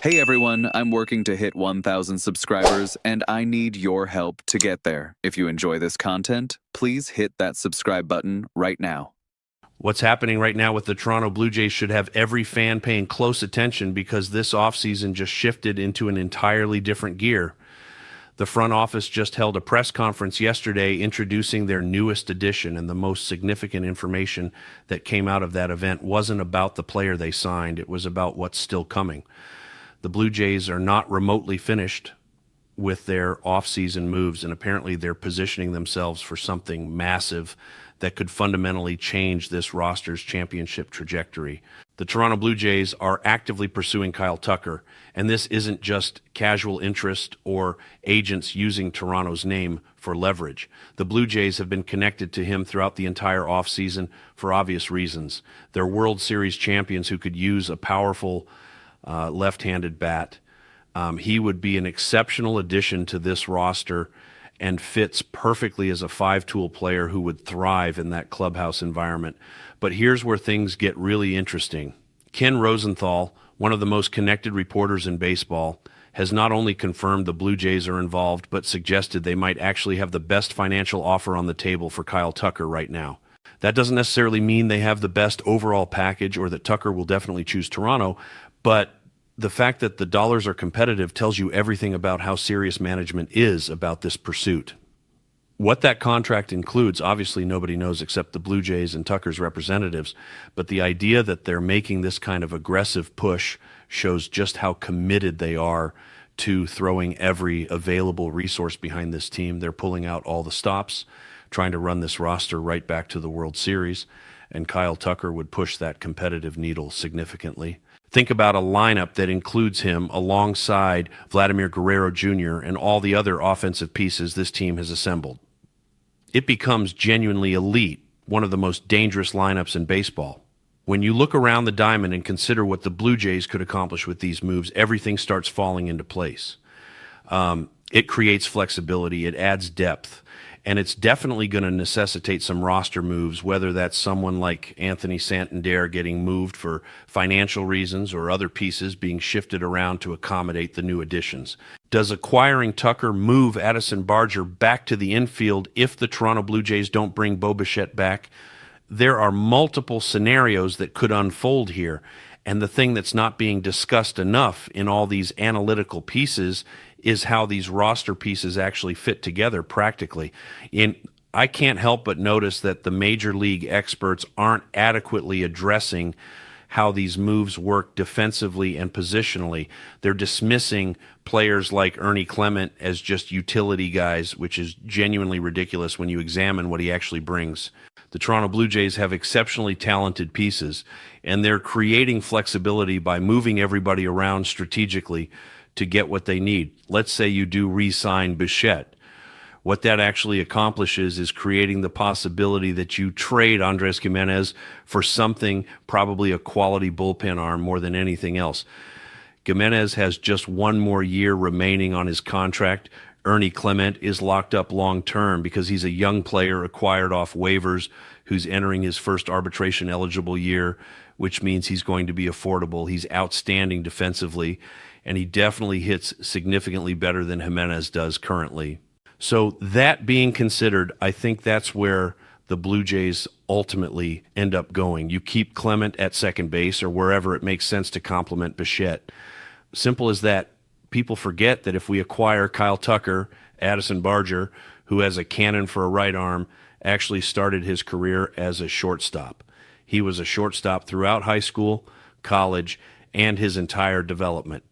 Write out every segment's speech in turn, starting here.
Hey everyone, I'm working to hit 1,000 subscribers, and I need your help to get there. If you enjoy this content, please hit that subscribe button right now. What's happening right now with the Toronto Blue Jays should have every fan paying close attention because this offseason just shifted into an entirely different gear. The front office just held a press conference yesterday introducing their newest addition, and the most significant information that came out of that event wasn't about the player they signed, it was about what's still coming. The Blue Jays are not remotely finished with their offseason moves, and apparently they're positioning themselves for something massive that could fundamentally change this roster's championship trajectory. The Toronto Blue Jays are actively pursuing Kyle Tucker, and this isn't just casual interest or agents using Toronto's name for leverage. The Blue Jays have been connected to him throughout the entire offseason for obvious reasons. They're World Series champions who could use a powerful left-handed bat. He would be an exceptional addition to this roster and fits perfectly as a five-tool player who would thrive in that clubhouse environment. But here's where things get really interesting. Ken Rosenthal, one of the most connected reporters in baseball, has not only confirmed the Blue Jays are involved, but suggested they might actually have the best financial offer on the table for Kyle Tucker right now. That doesn't necessarily mean they have the best overall package or that Tucker will definitely choose Toronto, but the fact that the dollars are competitive tells you everything about how serious management is about this pursuit. What that contract includes, obviously nobody knows except the Blue Jays and Tucker's representatives, but the idea that they're making this kind of aggressive push shows just how committed they are to throwing every available resource behind this team. They're pulling out all the stops, trying to run this roster right back to the World Series, and Kyle Tucker would push that competitive needle significantly. Think about a lineup that includes him alongside Vladimir Guerrero Jr. and all the other offensive pieces this team has assembled. It becomes genuinely elite, one of the most dangerous lineups in baseball. When you look around the diamond and consider what the Blue Jays could accomplish with these moves, everything starts falling into place. It creates flexibility, it adds depth, and it's definitely going to necessitate some roster moves, whether that's someone like Anthony Santander getting moved for financial reasons or other pieces being shifted around to accommodate the new additions. Does acquiring Tucker move Addison Barger back to the infield if the Toronto Blue Jays don't bring Bo Bichette back? There are multiple scenarios that could unfold here, and the thing that's not being discussed enough in all these analytical pieces is how these roster pieces actually fit together practically. I can't help but notice that the major league experts aren't adequately addressing how these moves work defensively and positionally. They're dismissing players like Ernie Clement as just utility guys, which is genuinely ridiculous when you examine what he actually brings. The Toronto Blue Jays have exceptionally talented pieces, and they're creating flexibility by moving everybody around strategically to get what they need. Let's say you do re-sign Bichette. What that actually accomplishes is creating the possibility that you trade Andres Gimenez for something, probably a quality bullpen arm more than anything else. Gimenez has just one more year remaining on his contract. Ernie Clement is locked up long-term because he's a young player acquired off waivers who's entering his first arbitration-eligible year, which means he's going to be affordable. He's outstanding defensively, and he definitely hits significantly better than Jimenez does currently. So that being considered, I think that's where the Blue Jays ultimately end up going. You keep Clement at second base or wherever it makes sense to complement Bichette. Simple as that. People forget that if we acquire Kyle Tucker, Addison Barger, who has a cannon for a right arm, actually started his career as a shortstop. He was a shortstop throughout high school, college, and his entire development.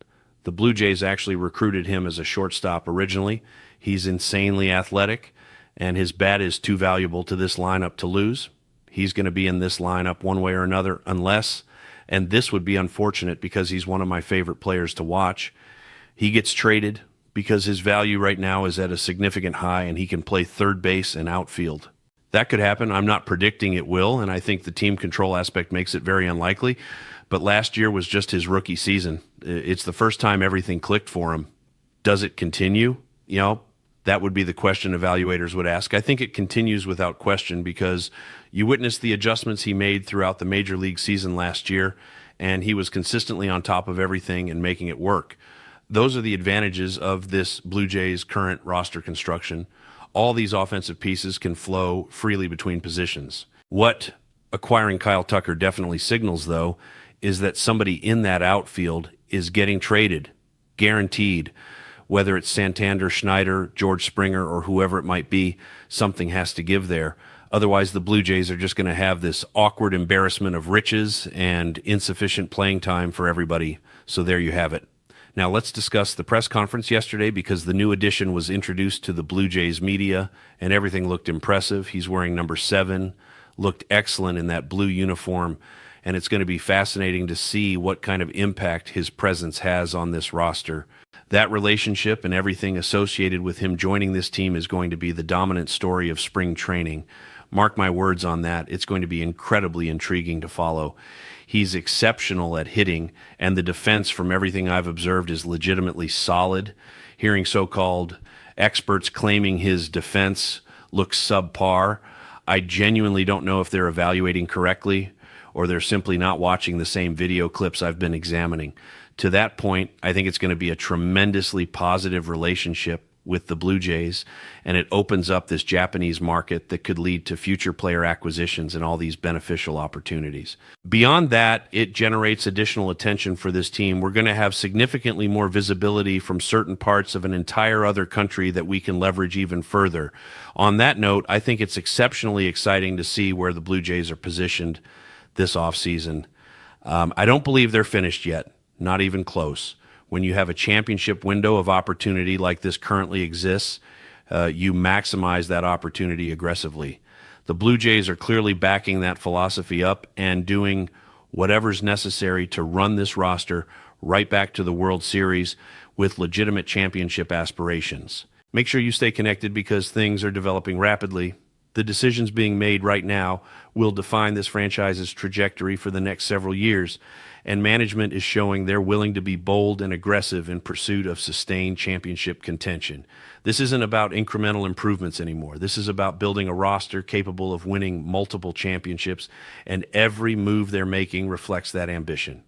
The Blue Jays actually recruited him as a shortstop originally. He's insanely athletic, and his bat is too valuable to this lineup to lose. He's going to be in this lineup one way or another unless, and this would be unfortunate because he's one of my favorite players to watch, he gets traded because his value right now is at a significant high and he can play third base and outfield. That could happen. I'm not predicting it will, and I think the team control aspect makes it very unlikely. But last year was just his rookie season. It's the first time everything clicked for him. Does it continue? That would be the question evaluators would ask. I think it continues without question because you witnessed the adjustments he made throughout the major league season last year, and he was consistently on top of everything and making it work. Those are the advantages of this Blue Jays current roster construction. All these offensive pieces can flow freely between positions. What acquiring Kyle Tucker definitely signals, though, is that somebody in that outfield is getting traded, guaranteed. Whether it's Santander, Schneider, George Springer, or whoever it might be, something has to give there. Otherwise, the Blue Jays are just going to have this awkward embarrassment of riches and insufficient playing time for everybody. So there you have it. Now let's discuss the press conference yesterday, because the new addition was introduced to the Blue Jays media and everything looked impressive. He's wearing number 7, looked excellent in that blue uniform, and it's going to be fascinating to see what kind of impact his presence has on this roster. That relationship and everything associated with him joining this team is going to be the dominant story of spring training. Mark my words on that. It's going to be incredibly intriguing to follow. He's exceptional at hitting, and the defense, from everything I've observed, is legitimately solid. Hearing so-called experts claiming his defense looks subpar, I genuinely don't know if they're evaluating correctly or they're simply not watching the same video clips I've been examining. To that point, I think it's going to be a tremendously positive relationship with the Blue Jays, and it opens up this Japanese market that could lead to future player acquisitions and all these beneficial opportunities. Beyond that, it generates additional attention for this team. We're going to have significantly more visibility from certain parts of an entire other country that we can leverage even further. On that note, I think it's exceptionally exciting to see where the Blue Jays are positioned this offseason. I don't believe they're finished yet, not even close. When you have a championship window of opportunity like this currently exists, you maximize that opportunity aggressively. The Blue Jays are clearly backing that philosophy up and doing whatever's necessary to run this roster right back to the World Series with legitimate championship aspirations. Make sure you stay connected, because things are developing rapidly. The decisions being made right now will define this franchise's trajectory for the next several years, and management is showing they're willing to be bold and aggressive in pursuit of sustained championship contention. This isn't about incremental improvements anymore. This is about building a roster capable of winning multiple championships, and every move they're making reflects that ambition.